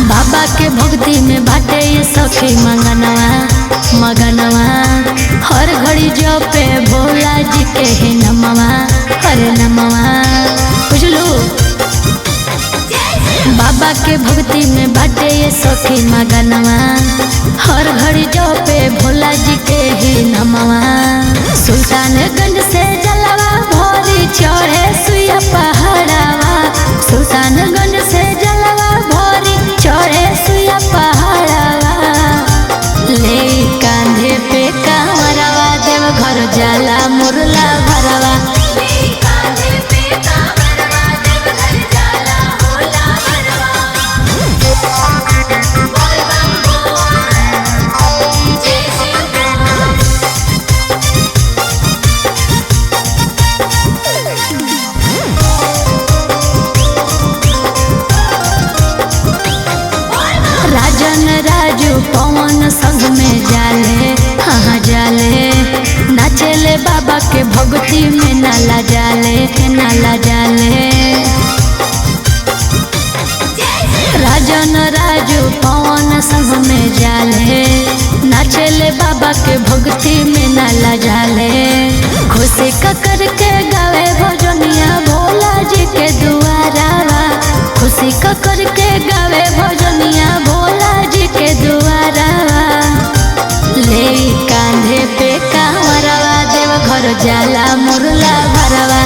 बाबा के भक्ति में बाटे ये सखी मगनवा मगनवा हर घड़ी जपे भोला जी के ही नमवा हरे नमवा बुझलू। बाबा के भक्ति में बाटे ये सखी मगनवा हर घड़ी जपे भोला जी के ही नमवा। सुल्तानगंज से जलवा भोरी चढ़े सुइया पहाड़वा सुल्तानगंज से जलवा भोरी चढ़े सुइया पहाड़वा ले कांधे पे कांवरवा देव घर जाला मुरला भरवा राजन राजू पवन संग में जाले हाँ जाले नाचेले बाबा के भक्ति में नाला जाले राजन राजू पवन संग में जाले नाचेले बाबा के भक्ति में नाला जाले। खुशी का करके गावे भजनिया भोला जी के दुआरा खुशी का करके गावे भजनिया भोला जी के दुआरा ले कांधे पे कांवरवा देव घर जाला मुरला भरवा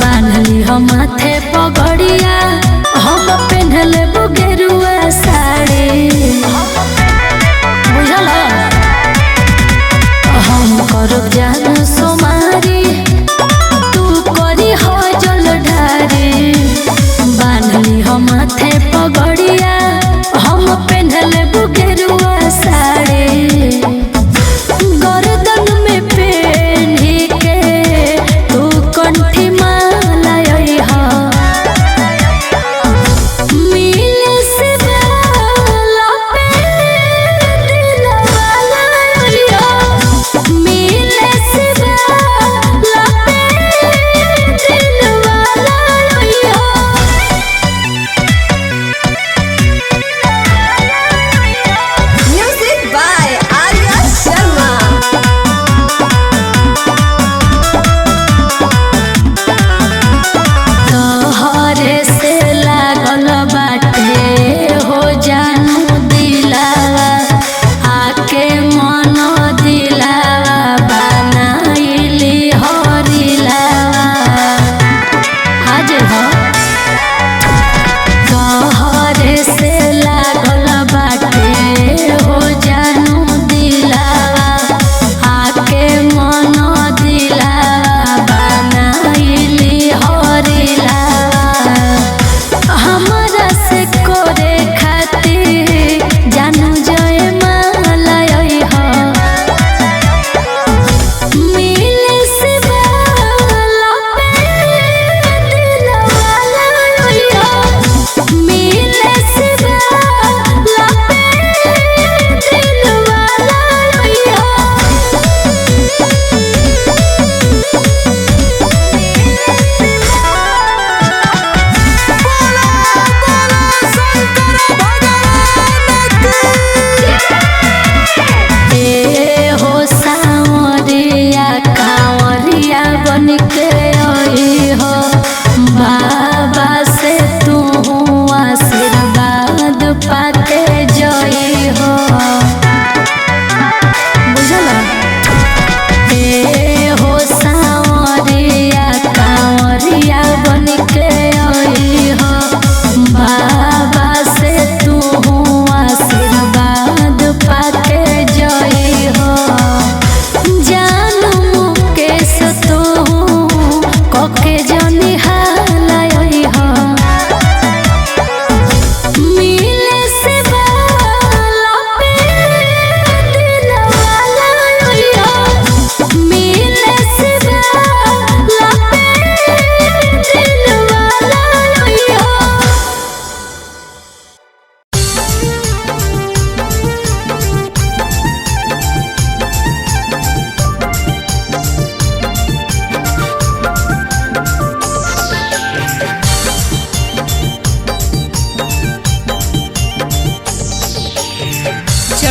माथे पगड़िया हम पहनले बुगेरुआ साड़ी बुझल हम करब जान सोमारी तू करी हो जल ढारी बांधली हम माथे पगड़िया हम पहनले बुगेरुआ साड़ी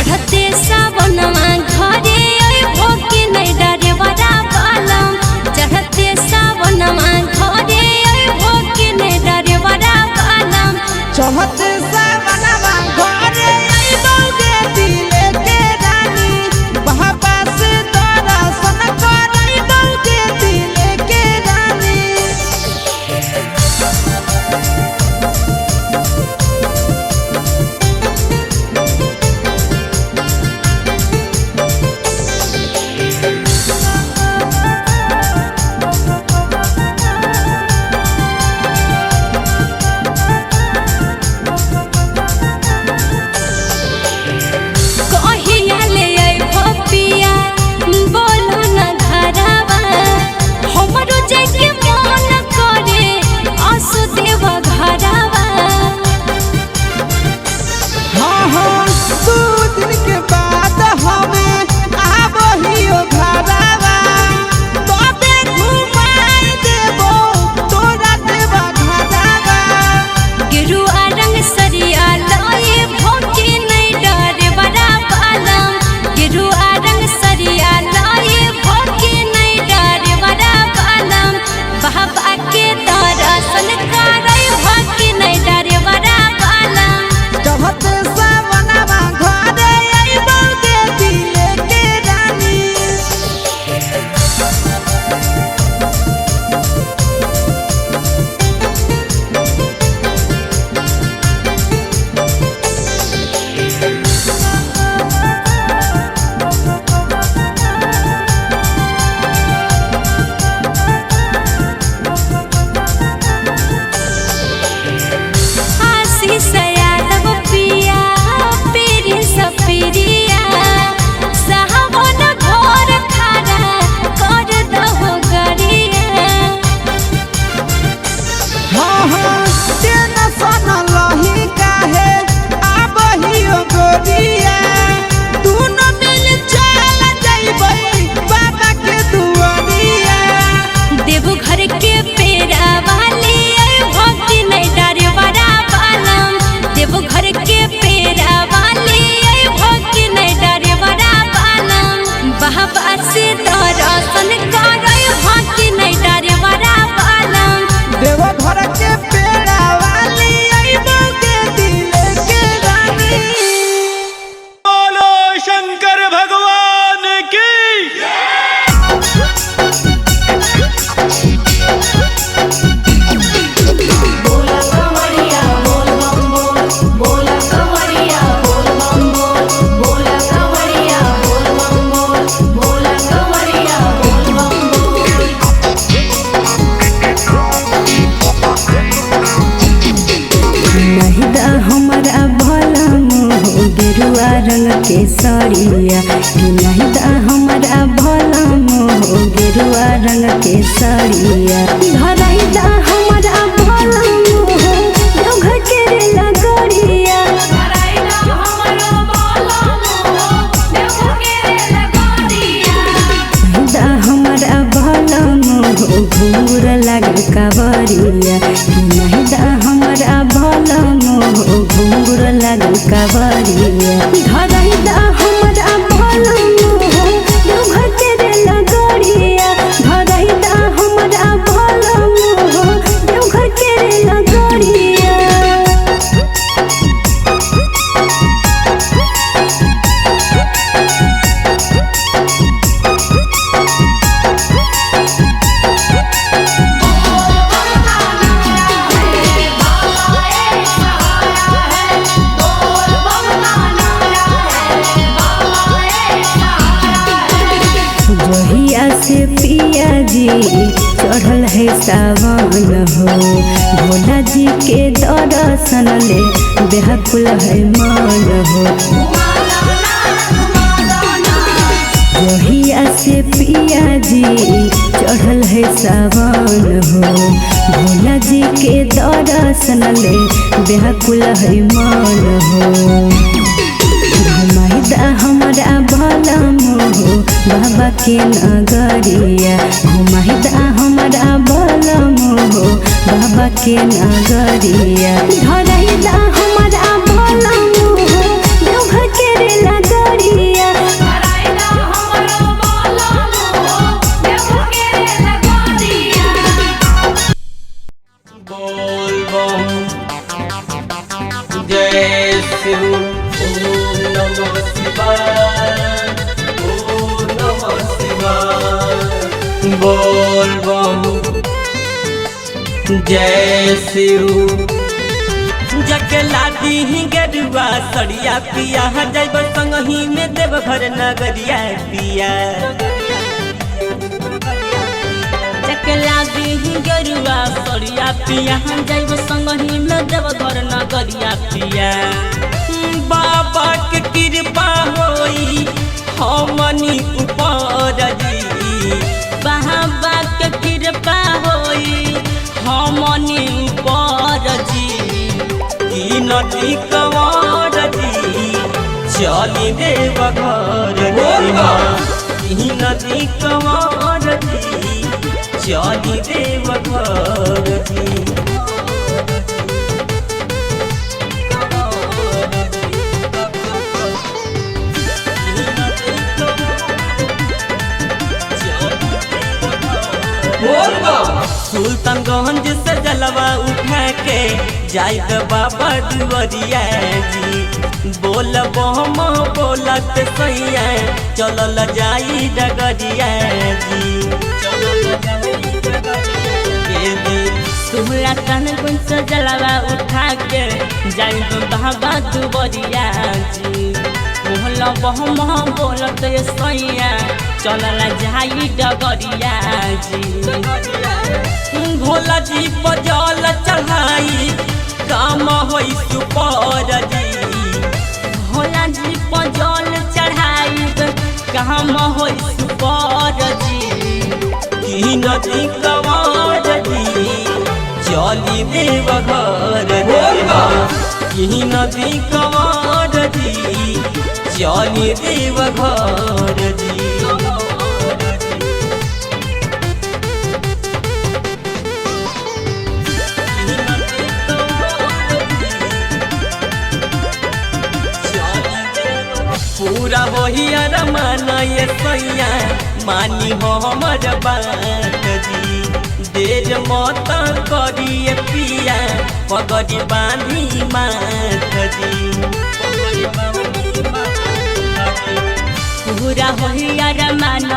चढ़ते सावनमा घरे अइबो कि नै डरेवरा बालम चढ़ते सावनमा घरे अइबो कि नै डरेवरा बालम चढ़ते सावनमा घरे अइबो गे दिले के रानी बाबा से दर्शन करइबो गे दिले के रानी केसरिया नहीं दा हमारा भला मोह गेरुआ रंग केसरिया धरई दा हमारा भला मोह देवघर के लगड़िया धरई दा हमारा भला मोह देवघर के लगड़िया दा हमारा भला मोह घूर लग कवरिया नहीं दा हमारा भला मोह घूर लग कवरिया धरई दा हमारा भला मोह देवघर के लगड़िया धरई दा हमारा भला मोह देवघर के लगड़िया जहिया से पिया जी चढ़ल है सावन हो भोला जी के दर्शन ले बेहकुल है मन हो जहिया से पिया जी चढ़ल है सावन हो भोला जी के दर्शन ले बेहकुल है मन हो घुमाइदा हमारा भला मोह बाबा के नगरिया घुमाइदा हमारा भला मोह बाबा के नगरिया धरइदा हमारा भला मोह देवघर के लगड़िया नगरिया। बोल बम जय शिव ओम नमः शिवाय ओम नमः शिवाय। बोल बम जय शिव। जगला दी गेरुआ सड़िया पिया जैब संगही में देवघर नगरिया पिया। जकला दी गेरुआ सड़िया पिया जैब संगही में देवघर नगरिया पिया। बाबा के कृपा होई हमनी ऊपर जी। बाबा के कृपा होई हमनी ऊपर जी। की नदी कंवर जी चली देवघर जी। की नदी कंवर जी चली देवघर जी। सुल्तानगंज से जलवा उठा के जाइत बाबा दुआरिया जी। बोल बम बोलत सैया चलल जाई डगरिया जी। सुल्तानगंज से जलवा उठा के जाइत बाबा दुआरिया जी। बोल बम बोलत सैया चलल जाई डगरिया जी। भोला जी पर जल चढ़ाई काम होई सुपर जी। भोला जी पर जल चढ़ाई काम होई सुपर जी। की नदी कंवर जी चली देवघर जी। की नदी कंवर जी चली देवघर जी। पूरा होही अरमान ये सैया मानी हो हमर बात जी। देर मत करिए पिया पगड़ी बांधी माथ जी। पूरा होई अरमान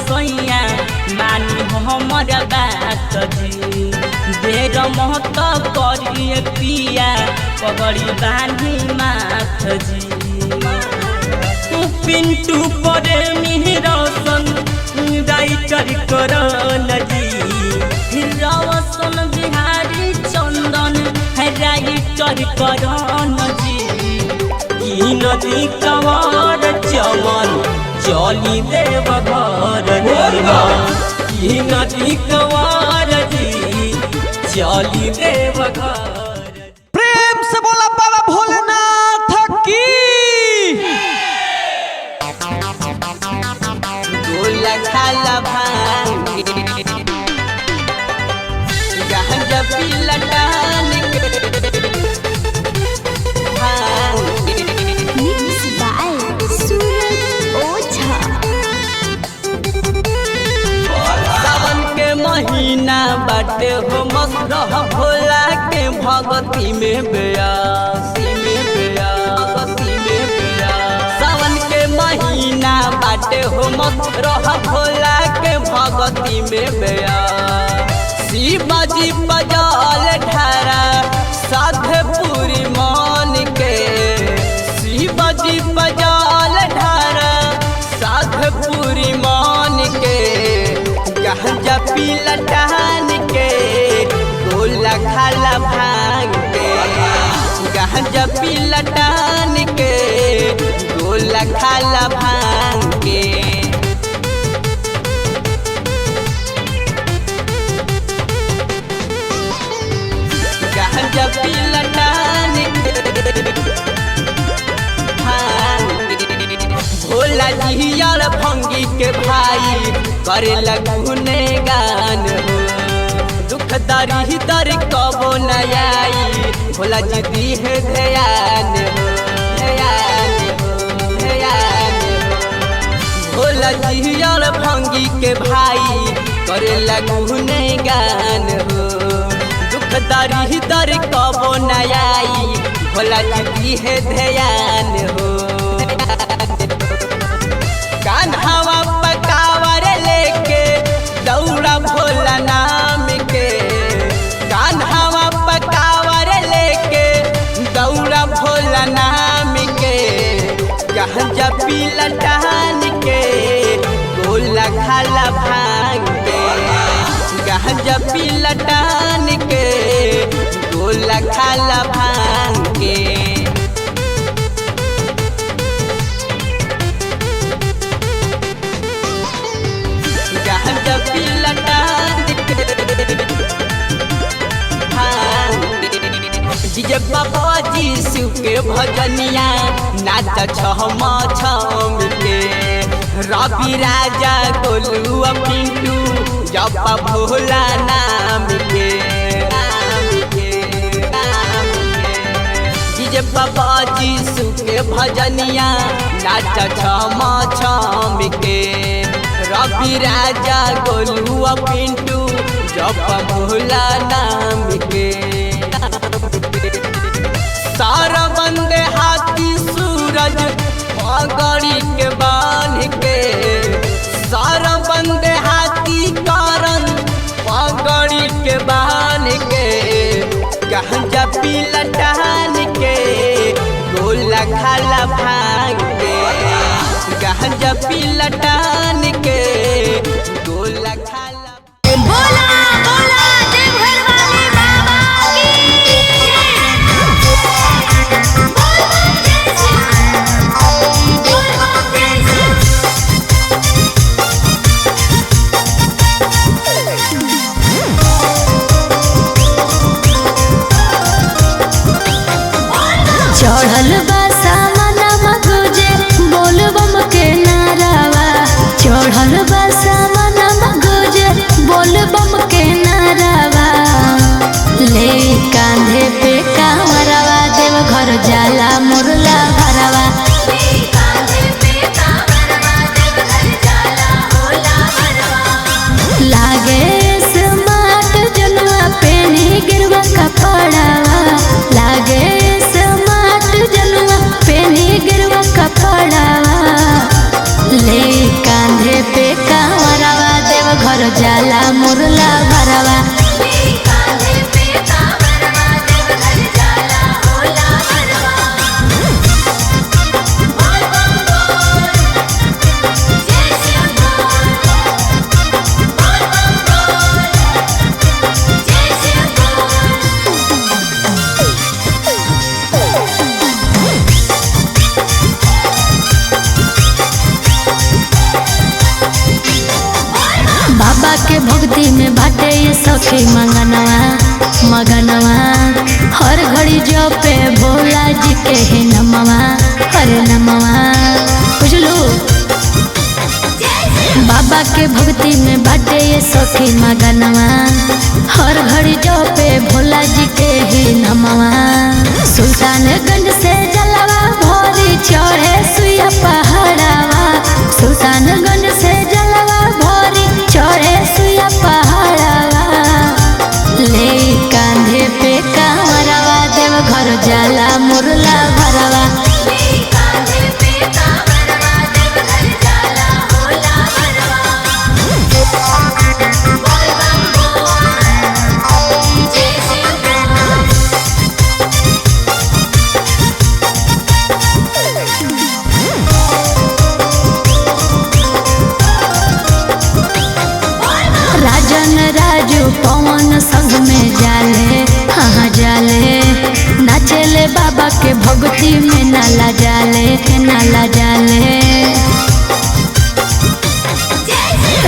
सैया मानी हमर बात जी। देर महत करिए पिया पगड़ी बांधी माथ जी। पिंटू परे मिहिरसन राइटर करन जी। रवसन बिहारी चंदन राइटर करन जी। की नदी कंवर चमन चली देवघर जी। की नदी कंवर जी चली देवघर। प्रेम से बोला बाबा भोलेनाथ की। खाला भांगे गांजा पी लटान के भांगे। मिक्स बाय सूरज ओझा। सावन के महीना बाटे हो मस्त रह भोला के भगती में ब्यासी में ब्यासी में ब्यास। सावन के महीना बाटे हो मस्त रह भोला के भगती में ब्यास। शिवाजी बजाल ढारा साधे पूरी मान के। शिवाजी बजाल ढारा साधे पूरी मान के। गांजा पी लटान के गोला खाला भांग के। गांजा पी लटान के गोला खाला भांग के। गांजा पी लटान के भांग के। भोला जी यार भंगी के भाई करे लगुने गान हो। दुख दरी दर कबो न आई भोला जी दी है ध्यान हो ध्यान हो ध्यान भोला जियर भंगी के भाई करे लगुने गान हो दुख दरी दर कबो न आई भोला जी है ध्यान हो कान्हावा पकावर लेके दौड़ा भोला नाम के कान्हावा पकावर लेके दौड़ा भोला नाम के गहजा पीला टहन के गोला खाला भांग के गहजा पीला टहन के गोला खाला भांग के डीजे बाबा जी के भजनिया नाच छम छम के रवि राजा गोलू पिंटू जब भोला नाम के डीजे बाबा जी के भजनिया नाच छम छम के रवि राजा गोलू पिंटू जब भोला नाम के सारा बंदे हाथी सूरज पगड़ी के बांध के सारा बंदे हाथी कारण पगड़ी के बांध के गहजा पीला टहन के गोला खाला भांग के गहजा पीला टहन के गोला खाला बोला बोला देवघर वाले बाबा चढ़ल बा सामना गुजे बोल बम के नारावा चढ़ल बा सामना गुजे बोल बम के नारावा ले कांधे पे कांवरवा देव घर जाला मुरला भरवा लागे स्मार्ट जनुआ पेनी गिरवा कपड़ावा लागे जनुआ पेनी गिरवा कपड़ावा ले कांधे पे कांवरवा देव घर जाला मुरला भरवा बाबा के भक्ति में बाटे ये सखी मगनवा हर घड़ी जपे भोला जी के ही नमवा अरे नमवा बुझलू बाबा के भक्ति में बाटे ये सखी मगनवा हर घड़ी जपे भोला जी के ही नमवा सुल्तानगंज से जलवा भोरी चढ़े सुइया पहाड़ावा सुल्तानगंज से जलवा भोरी चढ़े सुइया पहाड़ावा ले कांधे पे कांवरवा देव घर जाला मुरला भरवा राजन राजू पवन संग में जाले हाँ जाले नाचेले बाबा के भक्ति में नाला जाले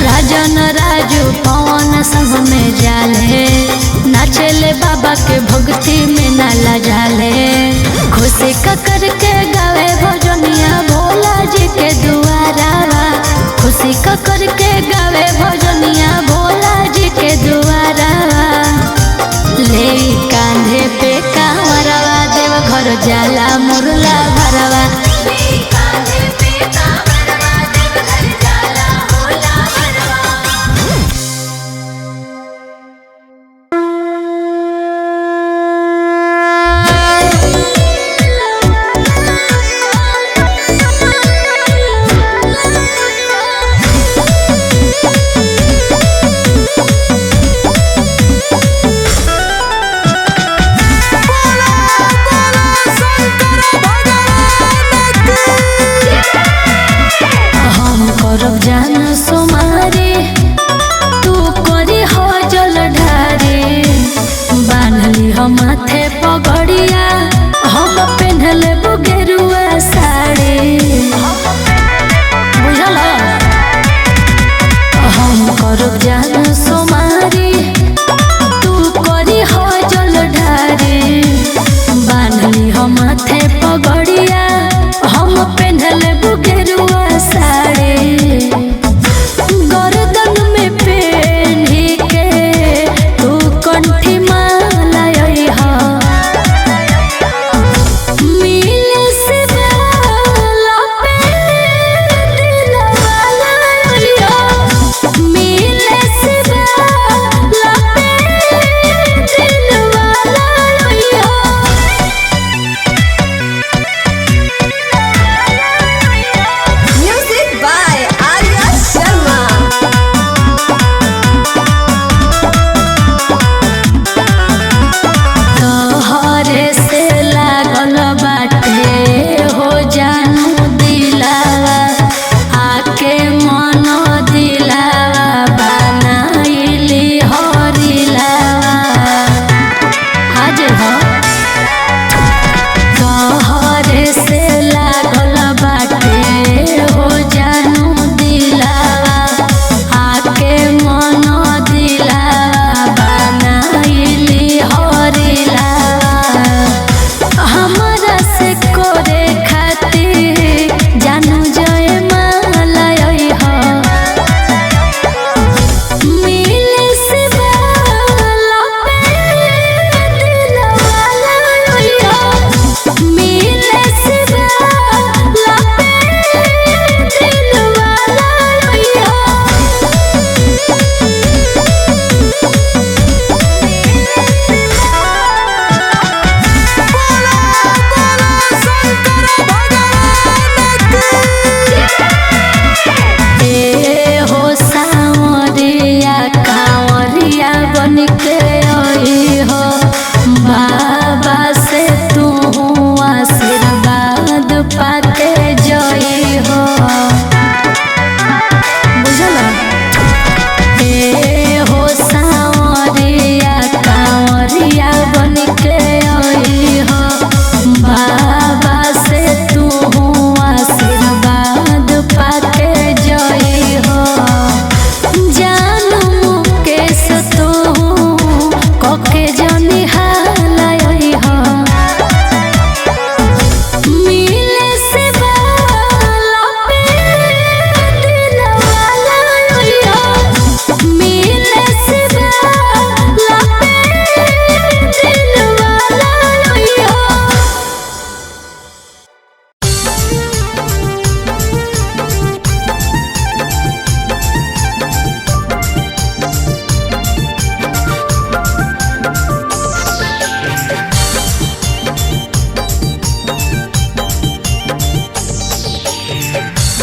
राजन राजू पवन संग में जाले नाचेले बाबा के भक्ति में नाला जाले खुशी का करके गावे भजनिया भोला जी के दुआरा खुशी का करके गावे भजनिया भोला जी के दुआरा ले कांधे पे कांवरवा देव घर जाला मुरला भरवा कांधे पे कांवरवा देव घर जाला करब जान सोमारी तू करी हो जल ढारी बांधली हम माथे पगड़िया हम पहनले बुगेरुआ साड़ी बुझल हम करब जान सोमारी तू करी हो जल ढारी बांधली हम माथे पगड़िया हम पहनले बुगेरुआ साड़ी गर्दन में पेन्ही के तू कंठी माला अइहा मिले से बाला पे दिलवाला अइहा मिले से बाला पे दिलवाला अइहा Music by Arya Sharma. तोहरे से लागल बाटे हो जानू दिलावा आके मन दिलावा बनाइली हरिलावा आज हो तोहरे से लागल बाटे हो जानू दिलावा आके मन दिलावा बनाइली हरिलावा हमरा से करे खातिर जानू जय माला अइहा मिले से बाला पे दिलवाला अइहा मिले से बाला पे दिलवाला अइहा ए हो सावरिया कांवरिया बन के आई हो बाबा से तू आशीर्वाद पाके जई हो बुझल ए हो सावरिया कांवरिया बन के आई हो बाबा से तू आशीर्वाद पाके जई हो जानू मुकेश तू कके जनी हालाई हो मिले से बाला पे दिलवाला अइहा मिले से बाला पे दिलवाला अइहा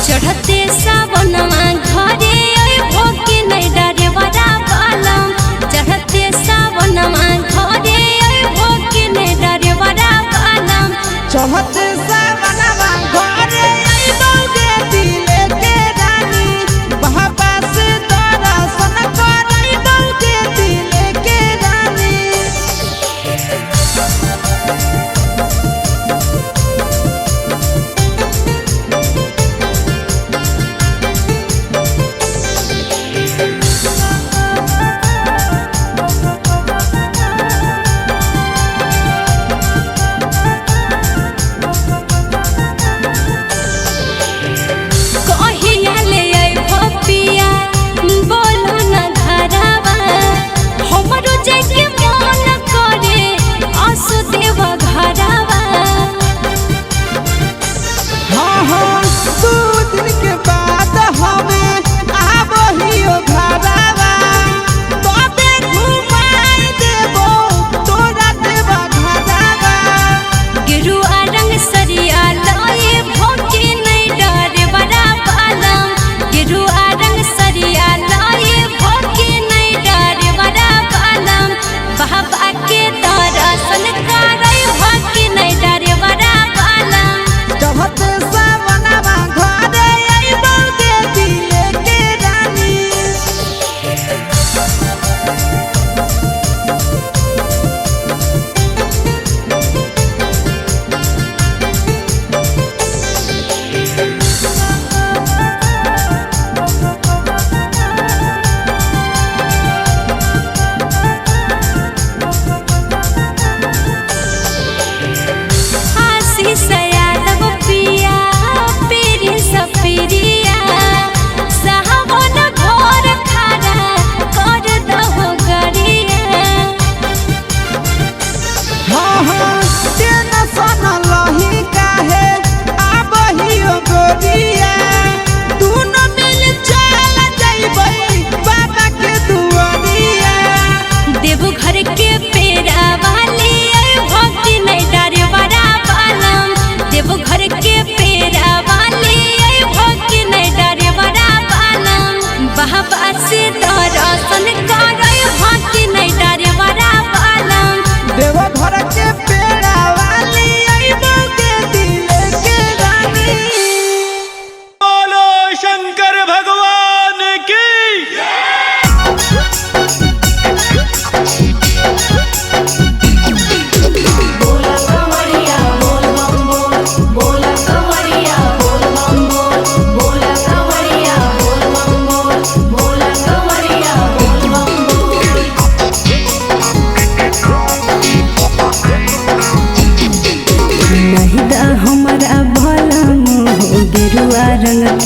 चढ़ते सावनमा घरे अइबो कि नै डरे बड़ा बालम चढ़ते सावनमा घरे अइबो कि नै डरे बड़ा बालम चढ़ते सावनवा घरे अइबौ गे दिले के रानी बाबा से दर्शन करइबौ गे दिले के रानी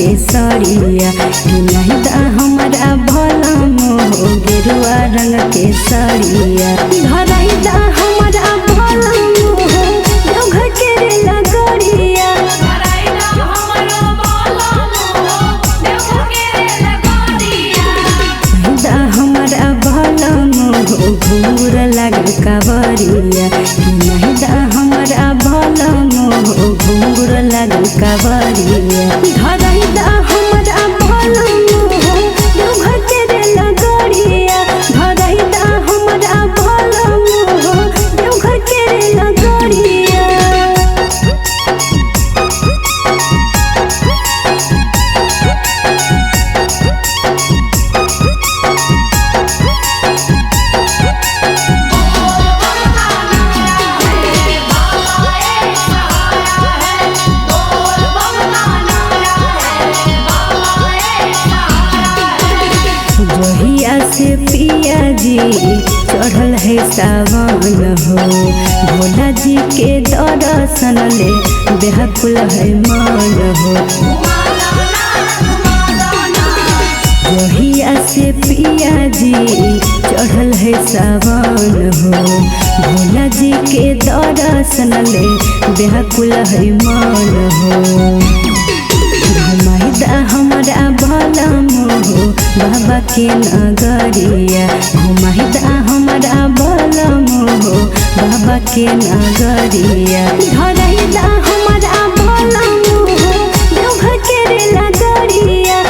के सड़िया नहीं दा हमारा भला मोह गेरुआ रंग के सड़िया धरई दा हमारा भला मोह देवघर के रे लगड़िया दा हमारा भला मोह घूर लग कवरिया नहीं दा हमारा भला मोह घूर लग कवरिया धरई दा हमारा भला मोह देवघर के रे लगड़िया धरई दा हमारा भला मोह देवघर के रे लगड़िया। जहिया से पिया जी चढ़ल है सावन हो भोला जी के दर्शन ले बेहकुल है मन हो जहिया से पिया जी चढ़ल है सावन हो भोला जी के दर्शन ले बेहकुल है मन हो घुमाइदा हमारा भला मोह बाबा के नगरिया घुमाइदा हमारा भला मोह बाबा के नगरिया धरैदा हमारा भला मोह देवघर के रे लगड़िया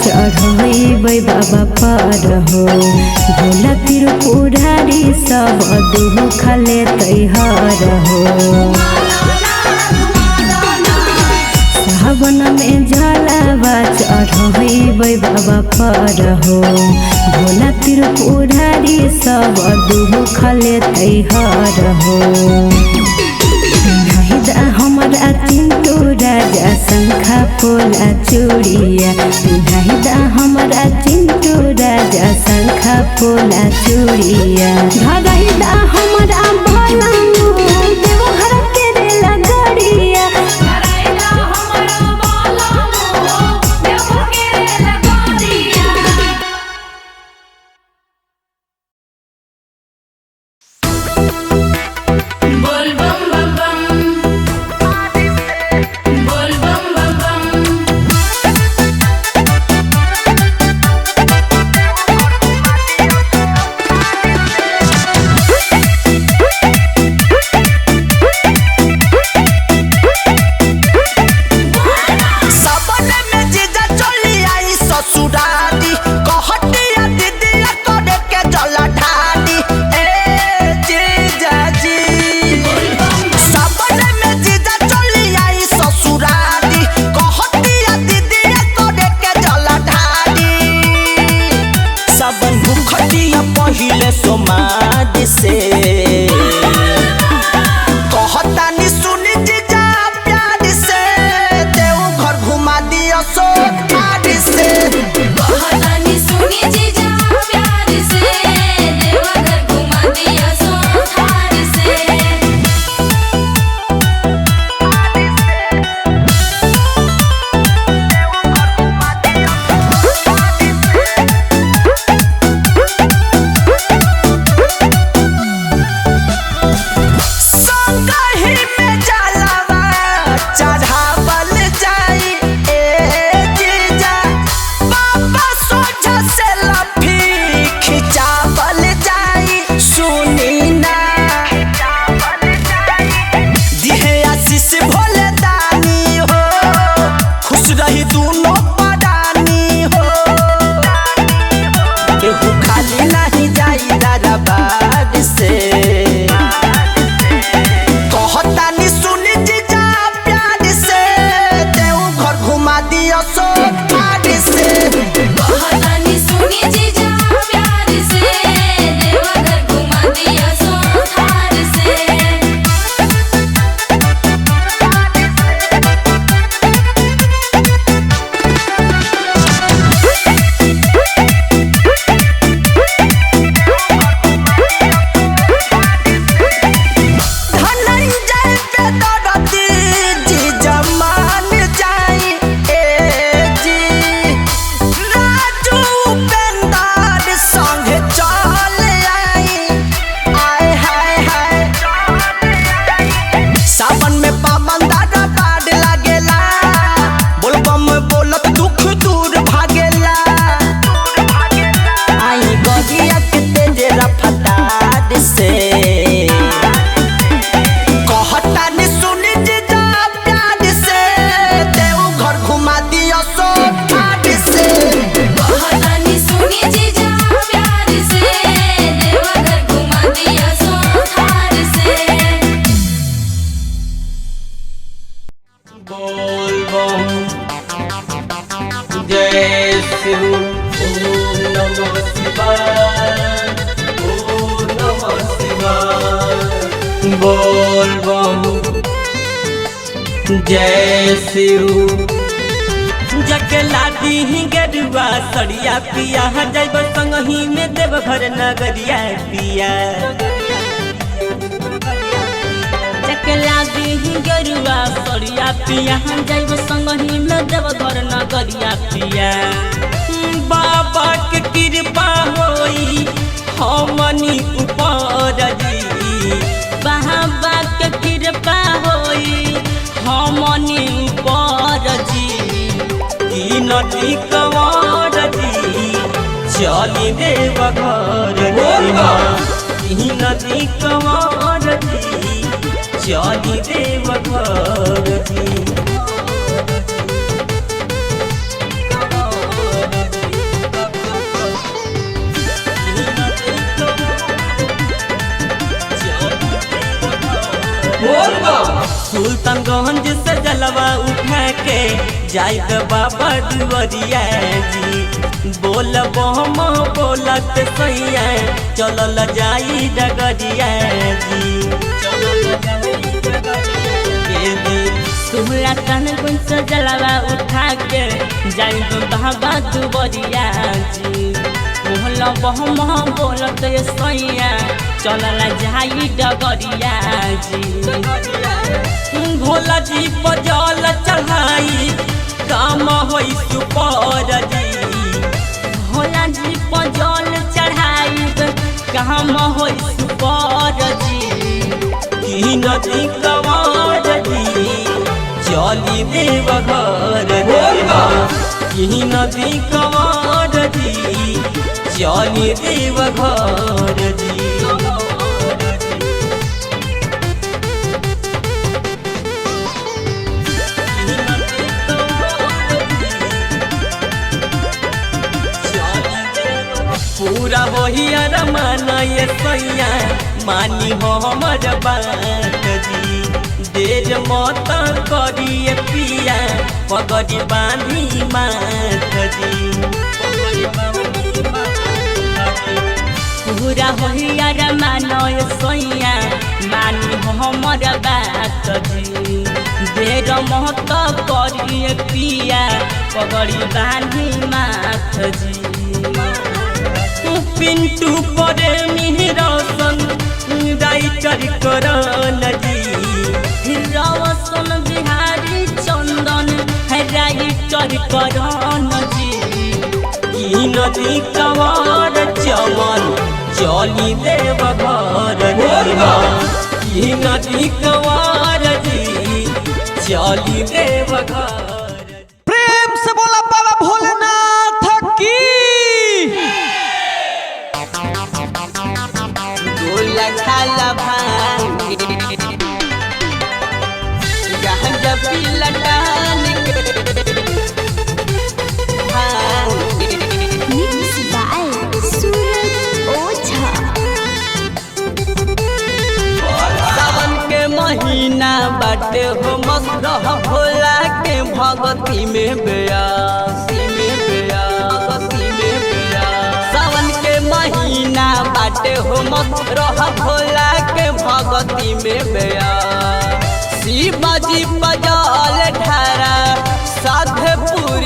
चढ़बै बाबा पर हो भोला त्रिपुरारी सब दुख लेतै हर हो सावन में जलावा चढ़बै बाबा पर हो भोला त्रिपुरारी सब दुख लेतै हर हो हमारा चिंटू राजा शंखा पोला चूड़िया पिन्हाइदा हमारा चिंटू राजा शंखा पोला चूड़िया धरैदा हमारा भला मोह देवघर के रे लगड़िया कहतानी सुनी जीजा प्यार से देवघर घुमा दिया सोनार से। बोल बम जय शिव। जकला दी गरुआ सड़िया पिया जैब संगही में देवघर नगरिया पिया। जकला दी गरुआ सड़िया पिया जैब संगही में देवघर नगरिया पिया। बाबा के कृपा होई हमनी ऊपर जी। बाबा के कृपा होई हमनी ऊपर जी। की नदी कंवर जी चली देवघर जी। की नदी कंवर जी चली देवघर जी। सुल्तानगंज से जलवा उठा के जाइत बाबा दुवरिया जी। बोल बम बोलत सैया चलल जाई डगरिया जी। सुल्तानगंज से जलवा उठा के जाइत बाबा दुवरिया जी। बोल बम बोलत सैया चलल जाई डगरिया जी। भोला जी पर जल चढ़ाई काम होई सुपर जी। भोला जी पर जल चढ़ाई काम होई सुपर जी। की नदी कंवर जी चली देवघर जी। की नदी कंवर जी चली देवघर जी। पूरा वही अरमान ये सैया मानी हो हमर बात जी। देर मत करिए पिया पगड़ी बांधी माथ जी। पूरा वही अरमान ये सैया मानी हो हमर बात जी। देर मत करिए पिया पगड़ी बांधी माथ जी। पिंटू परे मिहिरसन राइटर करन जी। रवसन बिहारी चंदन राइटर करन जी। की नदी कंवर चमन चली देवघर जी। की नदी कंवर जी चली देवघर। प्रेम से बोला बाबा भोलेनाथ की। खाला भांगे गांजा पी लटान के भांगे। मिक्स बाय सूरज ओझा। सावन के महीना बाटे हो मस्त भोला के भगती में बेयासी में बेया। बाटे हो मत रह भोला के भगती में बया शिवाजी बजाल ढारा साधे पूरी